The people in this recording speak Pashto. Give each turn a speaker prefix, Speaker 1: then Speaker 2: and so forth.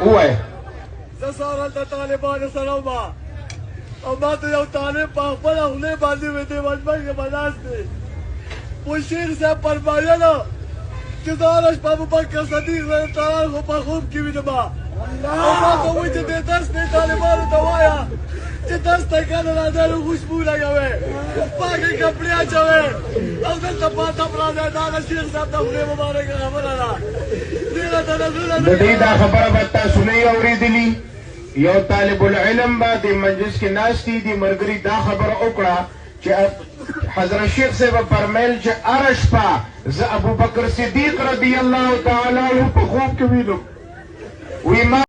Speaker 1: وای
Speaker 2: زه سهار د طالبانو سره وم او ما ته یو طالب په خپله خولې باندې وې دې مجمع کې به ناست دی مشیر صاحب فرمایله چې زه هره شپه ابوبکر صدیق رضی الله عنه په خوب کې وینم او ما ته وایي چې دې درس دې طالبانو ته وایه چې درس ته کنه راځه نو خوشبو لګوې پاکې کپړې اچوې او دلته پاته پراځه دا د شیخ صاحب د خولې مبارکه خبره ده
Speaker 1: د دې دا خبره به تاسو نه اورېدلي یو طالب العلم به د مجلس کې ناست دي ملګري دا خبره وکړه چې حضرت شیخ صاحب فرمیل چې هره شپه زه ابوبکر صدیق رضی الله تعالی عنه په خوب کې وینم وی ما